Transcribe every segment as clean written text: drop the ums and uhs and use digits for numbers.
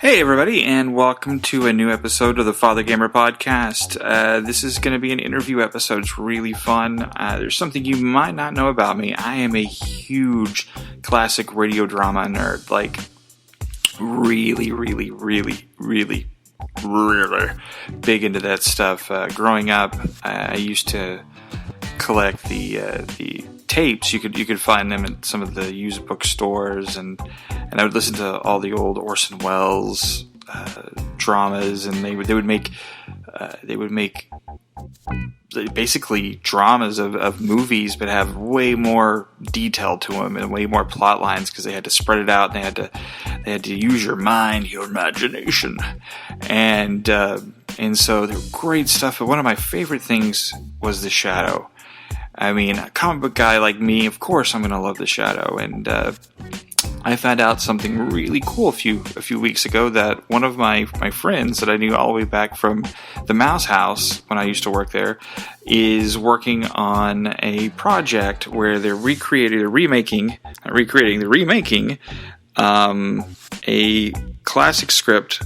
Hey everybody, and welcome to a new episode of the Fathergamer podcast. This is going to be an interview episode. It's really fun. There's something you might not know about me. I am a huge classic radio drama nerd. Like, really big into that stuff. Growing up, I used to collect the tapes. You could find them at some of the used bookstores, and I would listen to all the old Orson Welles dramas, and they would make basically dramas of movies, but have way more detail to them and way more plot lines because they had to spread it out and they had to use your mind, your imagination, and so they're great stuff. But one of my favorite things was The Shadow. I mean, a comic book guy like me, of course I'm going to love The Shadow, and I found out something really cool a few weeks ago that one of my friends that I knew all the way back from the Mouse House when I used to work there is working on a project where they're remaking a classic script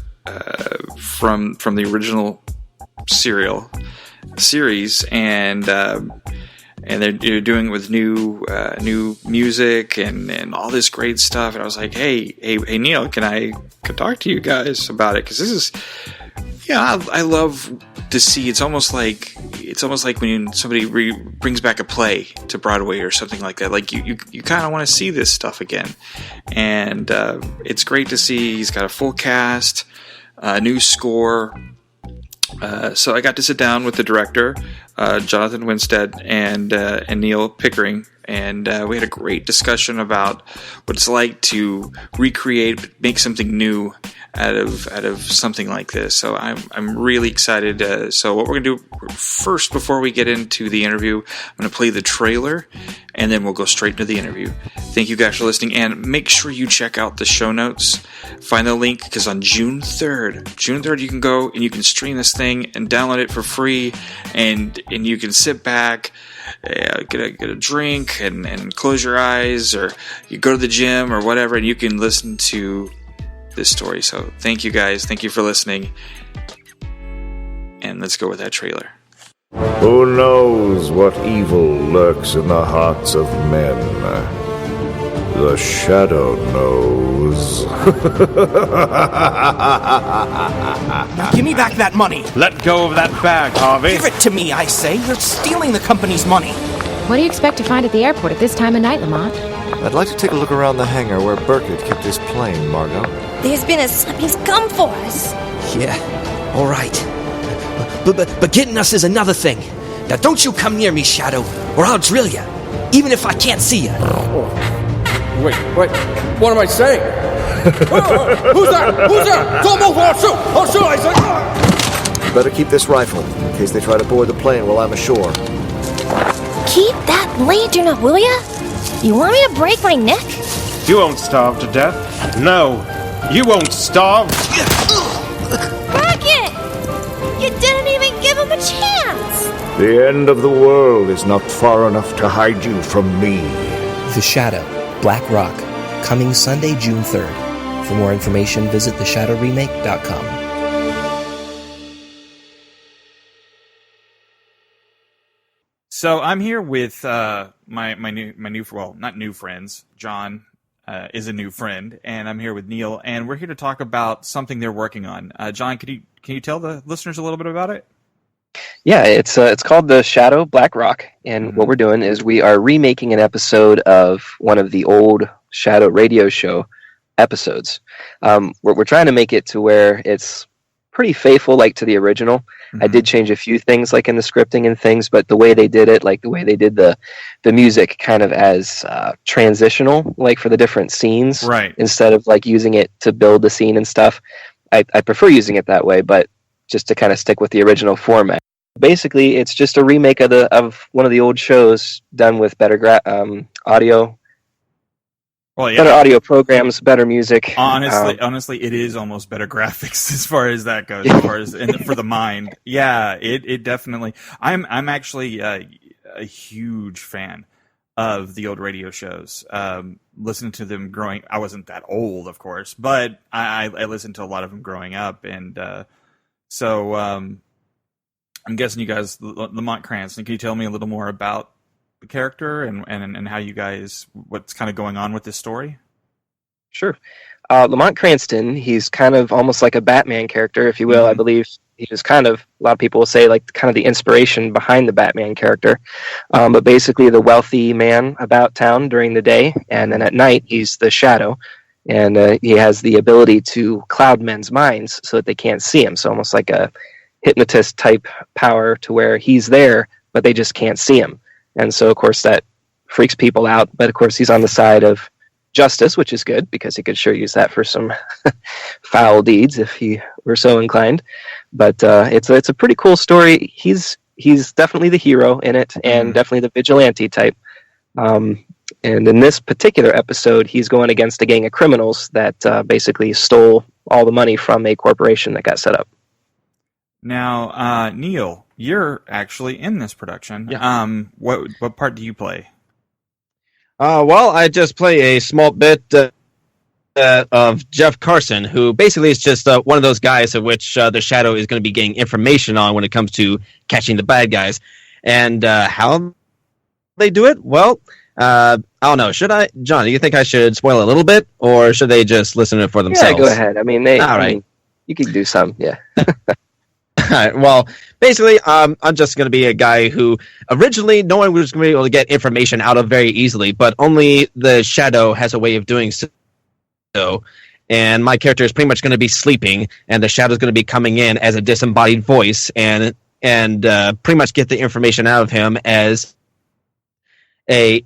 from the original series, and they're doing it with new music and all this great stuff. And I was like, hey Neil, can I talk to you guys about it? Because this is, I love to see. It's almost like when somebody brings back a play to Broadway or something like that. Like you kind of want to see this stuff again, and it's great to see. He's got a full cast, a new score. So I got to sit down with the director, Jon Winstead, and Neil Pickering, and we had a great discussion about what it's like to make something new out of something like this. So I'm really excited. So what we're gonna do first, before we get into the interview, I'm gonna play the trailer, and then we'll go straight into the interview. Thank you guys for listening, and make sure you check out the show notes. Find the link, because on June 3rd, you can go and you can stream this thing and download it for free, and you can sit back, get a drink, and close your eyes, or you go to the gym or whatever, and you can listen to this story. So thank you guys. Thank you for listening. And let's go with that trailer. Who knows what evil lurks in the hearts of men? The Shadow knows. Now give me back that money. Let go of that bag, Harvey. Give it to me, I say. You're stealing the company's money. What do you expect to find at the airport at this time of night, Lamont? I'd like to take a look around the hangar where Burkett kept his plane, Margot. There's been a slip. He's come for us. Yeah, all right. But getting us is another thing. Now don't you come near me, Shadow, or I'll drill you, even if I can't see you. Wait, what am I saying? Who's that? Don't move, I'll shoot, I say. Better keep this rifle, in case they try to board the plane while I'm ashore. Keep that lantern up, will ya? You want me to break my neck? You won't starve to death. No, you won't starve. Rocket! You didn't even give him a chance! The end of the world is not far enough to hide you from me. The Shadow, Black Rock, coming Sunday, June 3rd. For more information, visit theshadowremake.com. So I'm here with my new well, not new friends. Jon is a new friend, and I'm here with Neil, and we're here to talk about something they're working on. Jon, can you tell the listeners a little bit about it? Yeah, it's called The Shadow, Black Rock, and what we're doing is we are remaking an episode of one of the old Shadow radio show episodes. We're trying to make it to where it's pretty faithful, like to the original. I did change a few things, like in the scripting and things, but the way they did it, like the way they did the music kind of as transitional, like for the different scenes, right? Instead of like using it to build the scene and stuff. I prefer using it that way, but just to kind of stick with the original format. Basically, it's just a remake of one of the old shows done with better audio. Well, yeah. Better audio programs, better music. Honestly, it is almost better graphics as far as that goes. As far as for the mind, yeah, it definitely. I'm actually a huge fan of the old radio shows. Listening to them growing, I wasn't that old, of course, but I listened to a lot of them growing up, and so I'm guessing you guys, Lamont Cranston, can you tell me a little more about the character and how you guys, what's kind of going on with this story? Sure. Lamont Cranston, he's kind of almost like a Batman character, if you will. I believe he was kind of, a lot of people will say, like kind of the inspiration behind the Batman character. But basically the wealthy man about town during the day, and then at night he's the shadow. And he has the ability to cloud men's minds so that they can't see him. So almost like a hypnotist type power to where he's there, but they just can't see him. And so, of course, that freaks people out. But, of course, he's on the side of justice, which is good because he could sure use that for some foul deeds if he were so inclined. But it's a pretty cool story. He's definitely the hero in it, and definitely the vigilante type. And in this particular episode, he's going against a gang of criminals that basically stole all the money from a corporation that got set up. Now, Neil, you're actually in this production. Yeah. What part do you play? Well, I just play a small bit of Jeff Carson, who basically is just one of those guys of which the Shadow is going to be getting information on when it comes to catching the bad guys. And how they do it? Well, I don't know. Should I, John, do you think I should spoil a little bit, or should they just listen to it for themselves? Yeah, go ahead. I mean, all right. You could do some, yeah. All right, well, basically, I'm just going to be a guy who originally no one was going to be able to get information out of very easily, but only the Shadow has a way of doing so. And my character is pretty much going to be sleeping, and the Shadow is going to be coming in as a disembodied voice and pretty much get the information out of him as a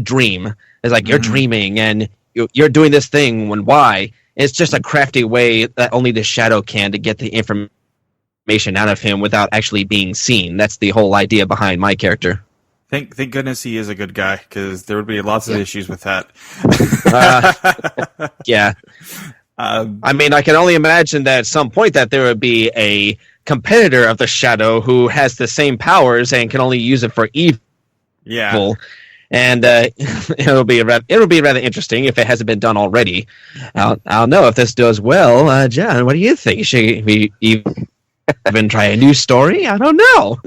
dream. It's like, you're dreaming, and you're doing this thing, when why? It's just a crafty way that only the Shadow can to get the information out of him without actually being seen. That's the whole idea behind my character. Thank goodness he is a good guy, because there would be lots of issues with that. Yeah. I mean, I can only imagine that at some point that there would be a competitor of the Shadow who has the same powers and can only use it for evil. Yeah. And it'll be rather interesting if it hasn't been done already. I'll know if this does well. John, what do you think? Should we even try a new story? I don't know.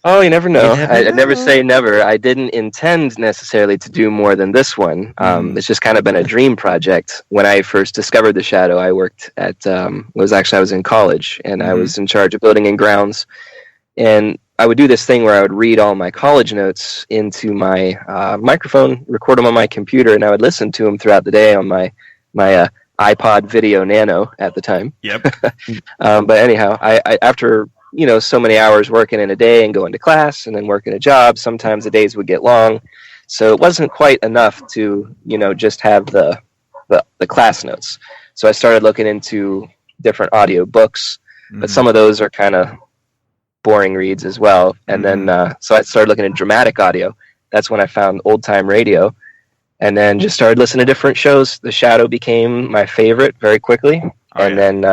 Oh, you never know. I never say never. I didn't intend necessarily to do more than this one. It's just kind of been a dream project. When I first discovered the Shadow, I worked at I was in college, and I was in charge of building and grounds. And I would do this thing where I would read all my college notes into my microphone, record them on my computer, and I would listen to them throughout the day on my iPod Video Nano at the time. Yep. But anyhow, I after so many hours working in a day and going to class and then working a job, sometimes the days would get long, so it wasn't quite enough to just have the class notes. So I started looking into different audio books, but some of those are kind of boring reads as well. And then so I started looking at dramatic audio. That's when I found old time radio, and then just started listening to different shows. The Shadow became my favorite very quickly. Then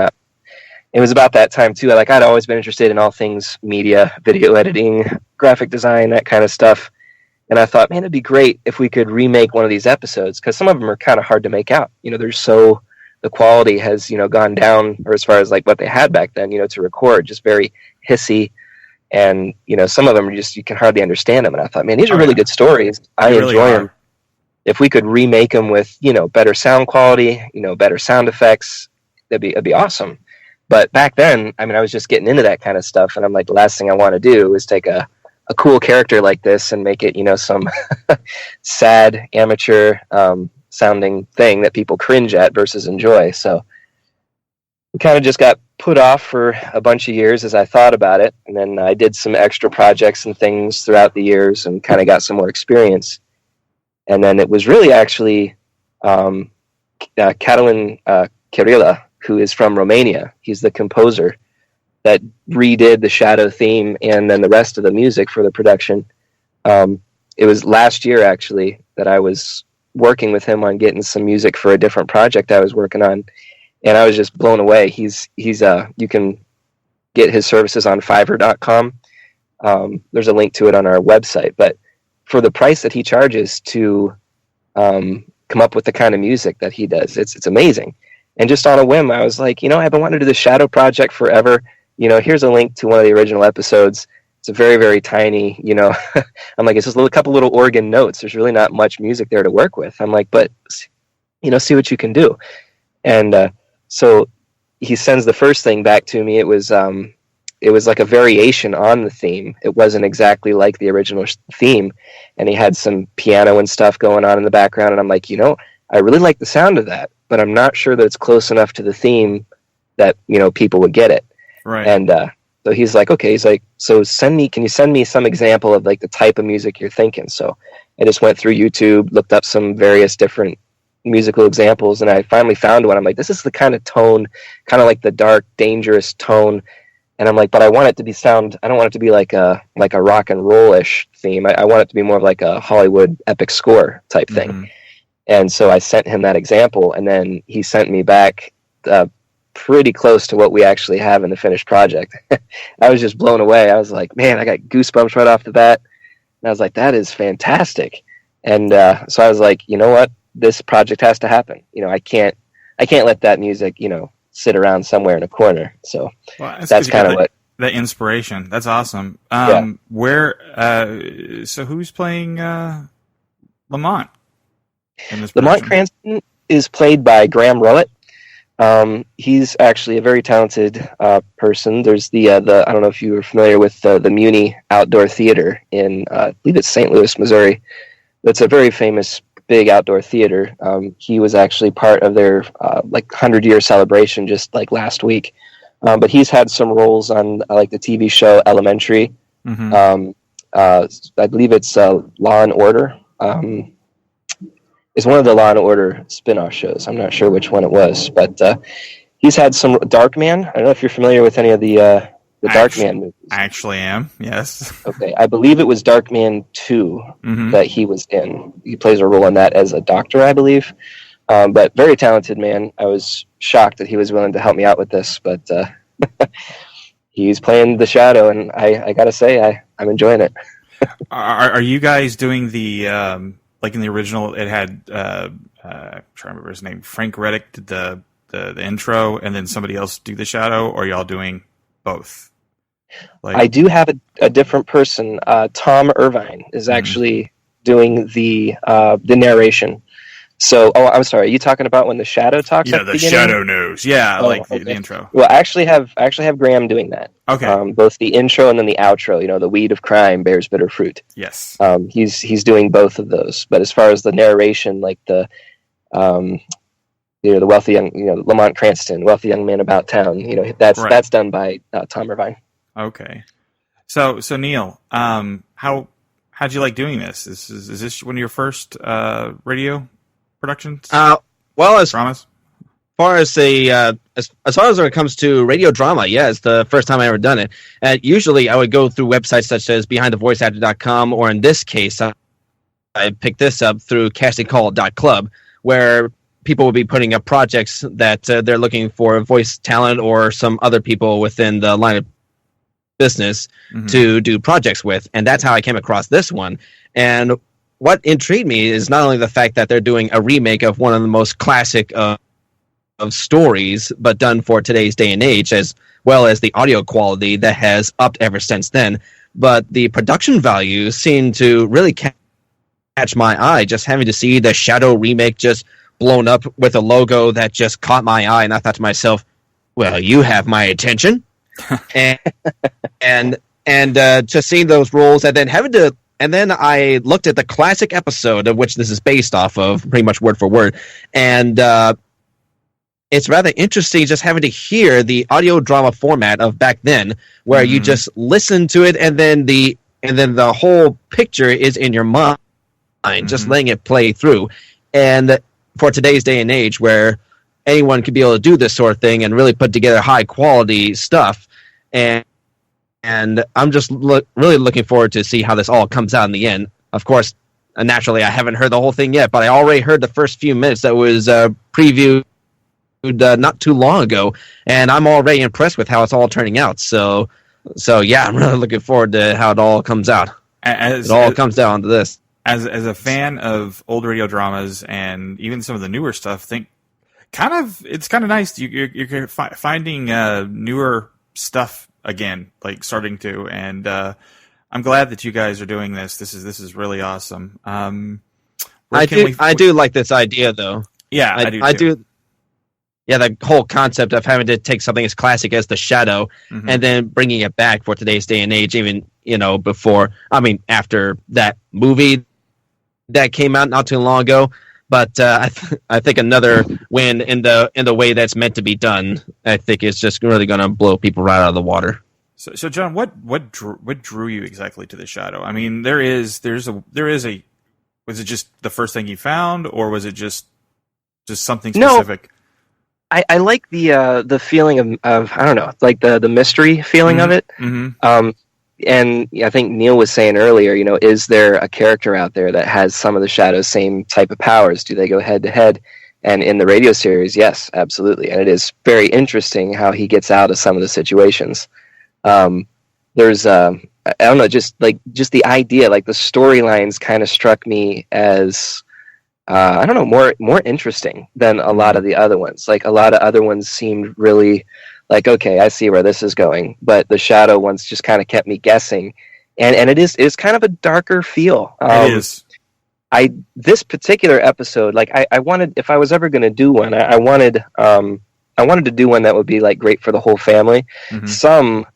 it was about that time too. I'd always been interested in all things media, video editing, graphic design, that kind of stuff. And I thought, man, it'd be great if we could remake one of these episodes, because some of them are kind of hard to make out. The quality has gone down, or as far as what they had back then, to record, just very hissy. And some of them are just, you can hardly understand them. And I thought, man, these are really good stories. I enjoy them. If we could remake them with better sound quality, better sound effects, it'd be awesome. But back then, I was just getting into that kind of stuff, and I'm like, the last thing I want to do is take a cool character like this and make it some sad amateur sounding thing that people cringe at versus enjoy. So we kind of just got put off for a bunch of years as I thought about it, and then I did some extra projects and things throughout the years and kind of got some more experience. And then it was really actually Catalin Kirila, who is from Romania. He's the composer that redid the Shadow theme and then the rest of the music for the production. It was last year, actually, that I was working with him on getting some music for a different project I was working on, and I was just blown away. He's you can get his services on Fiverr.com. There's a link to it on our website, but for the price that he charges to come up with the kind of music that he does, it's amazing. And just on a whim, I was like, I've been wanting to do the Shadow Project forever. Here's a link to one of the original episodes. It's a very, very tiny, I'm like, it's just a couple little organ notes. There's really not much music there to work with. I'm like, but, see what you can do. And so he sends the first thing back to me. It was like a variation on the theme. It wasn't exactly like the original theme. And he had some piano and stuff going on in the background. And I'm like, I really like the sound of that, but I'm not sure that it's close enough to the theme that, people would get it. Right. And so he's like, okay, he's like, so can you send me some example of like the type of music you're thinking? So I just went through YouTube, looked up some various different musical examples, and I finally found one. I'm like, this is the kind of tone, kind of like the dark, dangerous tone. And I'm like, but I want it to be I don't want it to be like a rock and roll-ish theme. I want it to be more of like a Hollywood epic score type thing. Mm-hmm. And so I sent him that example, and then he sent me back pretty close to what we actually have in the finished project. I was just blown away. I was like, man, I got goosebumps right off the bat. And I was like, that is fantastic. And so I was like, you know what? This project has to happen. I can't let that music, sit around somewhere in a corner. So that's kind of what that inspiration. That's awesome. So who's playing Lamont in this Lamont production? Cranston is played by Graham Rowett. He's actually a very talented person. There's the I don't know if you were familiar with the Muni Outdoor Theater in I believe it's St. Louis, Missouri. It's a very famous big outdoor theater. He was actually part of their 100-year celebration just like last week. But he's had some roles on like the TV show Elementary. Mm-hmm. I believe it's Law and Order. It's one of the Law and Order spin-off shows. I'm not sure which one it was, but he's had some Darkman. I don't know if you're familiar with any of the Darkman movies. I actually am, yes. Okay, I believe it was Darkman 2 that he was in. He plays a role in that as a doctor, I believe. But very talented man. I was shocked that he was willing to help me out with this, but he's playing the Shadow, and I gotta say, I'm enjoying it. Are you guys doing the like in the original? It had I'm trying to remember his name. Frank Reddick did the intro, and then somebody else do the Shadow, or y'all doing both? I do have a different person. Tom Irvine is actually doing the narration. So, I'm sorry. Are you talking about when the Shadow talks? Yeah, the Shadow knows. Yeah, the intro. Well, I actually have Graham doing that. Okay. Both the intro and then the outro. The weed of crime bears bitter fruit. Yes. He's doing both of those. But as far as the narration, like the wealthy young, Lamont Cranston, wealthy young man about town. That's done by Tom Irvine. Okay. So Neil, how'd you like doing this? Is this one of your first radio productions? Well, as far as as far as when it comes to radio drama, yeah, it's the first time I ever done it. Usually, I would go through websites such as BehindTheVoiceActor.com, or in this case, I picked this up through CastingCall.club, where people will be putting up projects that they're looking for voice talent or some other people within the line of business to do projects with, and that's how I came across this one. And what intrigued me is not only the fact that they're doing a remake of one of the most classic of stories, but done for today's day and age, as well as the audio quality that has upped ever since then, but the production values seem to really catch my eye. Just having to see the Shadow remake just blown up with a logo that just caught my eye, and I thought to myself, well, you have my attention. and just seeing those roles, and then I looked at the classic episode of which this is based off of, pretty much word for word, and it's rather interesting just having to hear the audio drama format of back then, where you just listen to it, and then the whole picture is in your mind, just letting it play through. And for today's day and age, where anyone could be able to do this sort of thing and really put together high quality stuff, and I'm just really looking forward to see how this all comes out in the end. Of course, naturally, I haven't heard the whole thing yet, but I already heard the first few minutes that was previewed not too long ago, and I'm already impressed with how it's all turning out. So yeah, I'm really looking forward to how it all comes out. It all comes down to this. As a fan of old radio dramas and even some of the newer stuff, it's kind of nice. You're finding newer stuff again, like starting to, and I'm glad that you guys are doing this. This is really awesome. I do like this idea, though. Yeah, I do. Yeah, the whole concept of having to take something as classic as The Shadow and then bringing it back for today's day and age, even after that movie that came out not too long ago. But I think another win in the way that's meant to be done, I think, is just really going to blow people right out of the water. So John, what drew you exactly to The Shadow? I mean, there is a. Was it just the first thing you found, or was it just something specific? No. I like the feeling of I don't know, like the mystery feeling of it. Mm-hmm. And I think Neil was saying earlier, is there a character out there that has some of the Shadow's same type of powers? Do they go head to head? And in the radio series, yes, absolutely. And it is very interesting how he gets out of some of the situations. There's I don't know, just the idea, like the storylines kind of struck me as I don't know, more interesting than a lot of the other ones. Like a lot of other ones seemed really like, okay, I see where this is going, but the Shadow ones just kind of kept me guessing, and it is kind of a darker feel. It is. This particular episode, like I wanted, if I was ever going to do one, I wanted to do one that would be like great for the whole family. Mm-hmm. Some,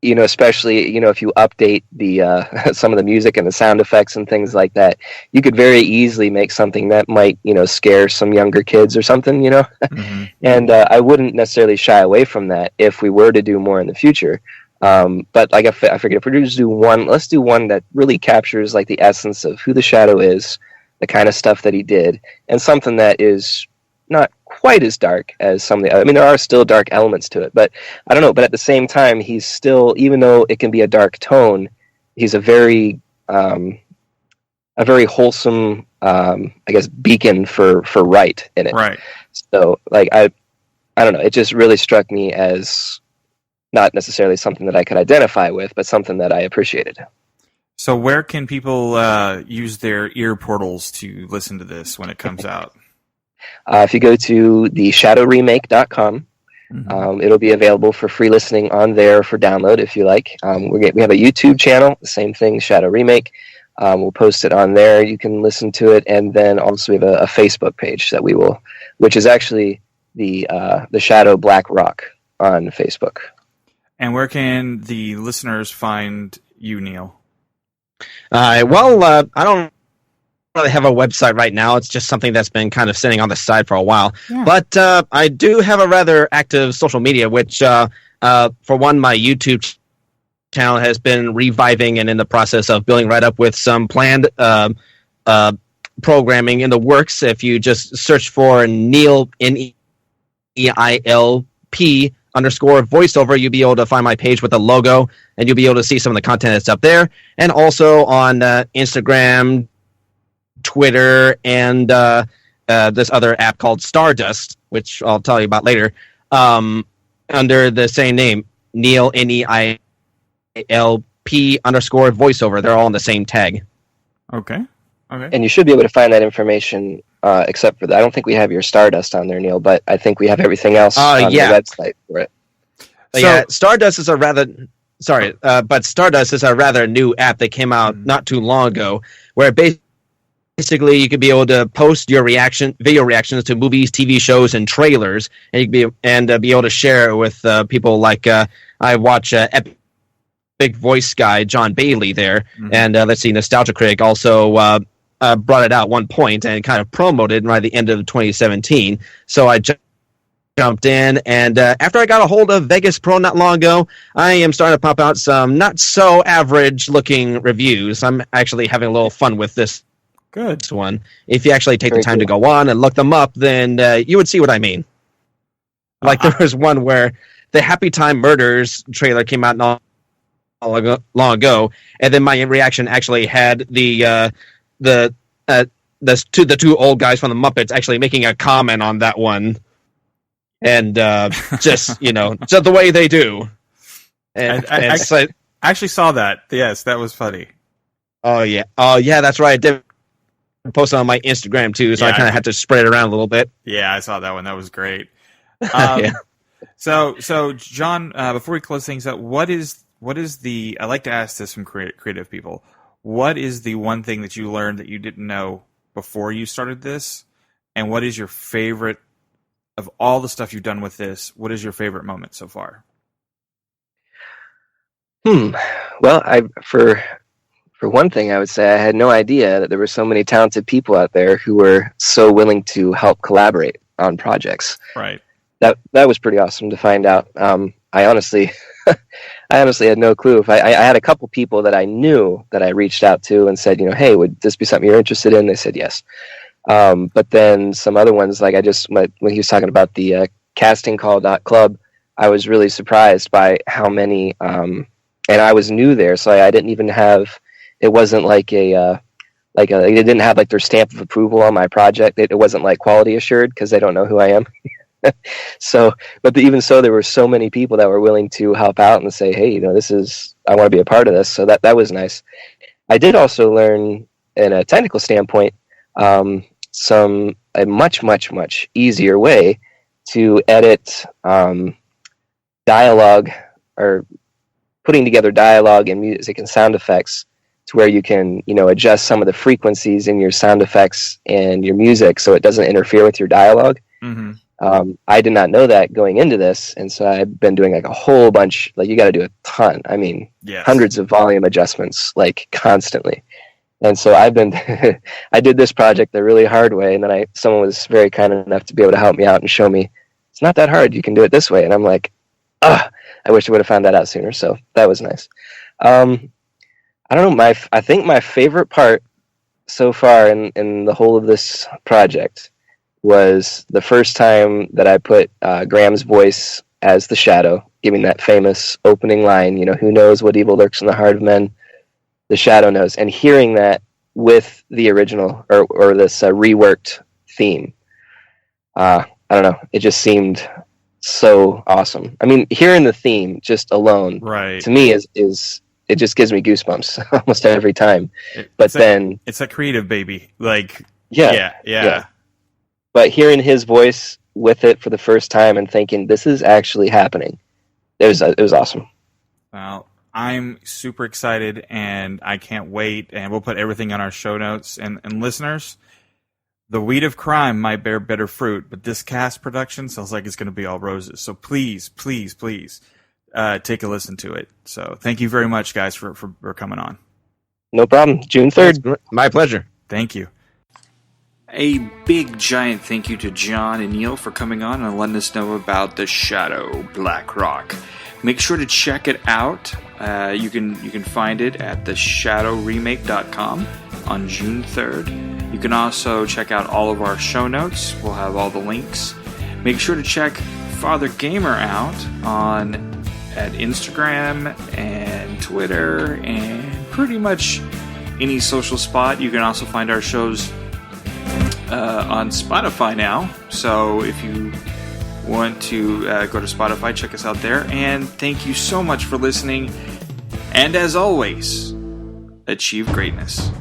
especially if you update the some of the music and the sound effects and things like that, you could very easily make something that might scare some younger kids or something, mm-hmm. And I wouldn't necessarily shy away from that if we were to do more in the future. But like I figured, if we're just do one, let's do one that really captures like the essence of who the Shadow is, the kind of stuff that he did, and something that is not quite as dark as some of the other. I mean, there are still dark elements to it, but I don't know. But at the same time, he's still, even though it can be a dark tone, he's a very wholesome, I guess, beacon for right in it. Right. So, like, I don't know. It just really struck me as not necessarily something that I could identify with, but something that I appreciated. So, where can people use their ear portals to listen to this when it comes out? If you go to theshadowremake.com, mm-hmm. It'll be available for free listening on there for download if you like. We have a YouTube channel, the same thing, Shadow Remake. We'll post it on there. You can listen to it, and then also we have a Facebook page that which is actually the Shadow Black Rock on Facebook. And where can the listeners find you, Neil? I don't really have a website right now. It's just something that's been kind of sitting on the side for a while. Yeah. But I do have a rather active social media, which, for one, my YouTube channel has been reviving and in the process of building right up with some planned programming in the works. If you just search for Neil, NEILP _voiceover, you'll be able to find my page with the logo, and you'll be able to see some of the content that's up there. And also on Instagram, Twitter, and this other app called Stardust, which I'll tell you about later, under the same name, Neil, NEILP _voiceover. They're all on the same tag. Okay. And you should be able to find that information, except for that. I don't think we have your Stardust on there, Neil, but I think we have everything else on the website for it. Stardust is but Stardust is a rather new app that came out not too long ago, where basically you could be able to post your video reactions to movies, TV shows, and trailers, and you could be able to share it with people like I watch Epic Voice guy John Bailey there, and let's see, Nostalgia Critic also brought it out one point and kind of promoted right at the end of 2017. So I jumped in, and after I got a hold of Vegas Pro not long ago, I am starting to pop out some not so average looking reviews. I'm actually having a little fun with this. Good one. If you actually take the time to go on and look them up, then you would see what I mean. Like there was one where the Happy Time Murders trailer came out not long ago, and then my reaction actually had the two old guys from the Muppets actually making a comment on that one, and just just the way they do. And I actually saw that. Yes, that was funny. Oh yeah, that's right. I did post it on my Instagram too, so I kind of had to spread it around a little bit. Yeah, I saw that one. That was great. Yeah. So John, before we close things up, what is the? I like to ask this from creative people. What is the one thing that you learned that you didn't know before you started this, and what is your favorite of all the stuff you've done with this? What is your favorite moment so far? Well, for one thing, I would say I had no idea that there were so many talented people out there who were so willing to help collaborate on projects. Right. That was pretty awesome to find out. I honestly had no clue. If I had a couple people that I knew that I reached out to and said, hey, would this be something you're interested in? They said yes. But then some other ones, like when he was talking about the castingcall.club, I was really surprised by how many, and I was new there, so I didn't even have, it wasn't like it didn't have like their stamp of approval on my project. It wasn't like quality assured because they don't know who I am. So, even so, there were so many people that were willing to help out and say, hey, I want to be a part of this. So that was nice. I did also learn, in a technical standpoint, a much, much, much easier way to edit dialogue, or putting together dialogue and music and sound effects to where you can, adjust some of the frequencies in your sound effects and your music so it doesn't interfere with your dialogue. Mm-hmm. I did not know that going into this, and so I've been doing like a whole bunch. Like, you got to do a ton. I mean, yes. Hundreds of volume adjustments, like, constantly. And so I did this project the really hard way, and then someone was very kind enough to be able to help me out and show me it's not that hard. You can do it this way. And I'm like, I wish I would have found that out sooner. So that was nice. I don't know. I think my favorite part so far in the whole of this project was the first time that I put Graham's voice as the Shadow, giving that famous opening line, who knows what evil lurks in the heart of men, the Shadow knows, and hearing that with the original or this reworked theme. I don't know, it just seemed so awesome. I mean, hearing the theme just alone, right, to me is it just gives me goosebumps almost every time. It's a creative baby, like yeah. But hearing his voice with it for the first time and thinking this is actually happening, it was awesome. Well, I'm super excited and I can't wait. And we'll put everything on our show notes. And listeners, the weed of crime might bear bitter fruit, but this cast production sounds like it's going to be all roses. So please, please, please take a listen to it. So thank you very much, guys, for coming on. No problem. June 3rd. My pleasure. Thank you. A big giant thank you to John and Neil for coming on and letting us know about the Shadow Black Rock. Make sure to check it out. You can find it at theshadowremake.com on June 3rd. You can also check out all of our show notes. We'll have all the links. Make sure to check Fathergamer out at Instagram and Twitter and pretty much any social spot. You can also find our shows on Spotify now, so if you want to go to Spotify, check us out there. And thank you so much for listening, and as always, achieve greatness.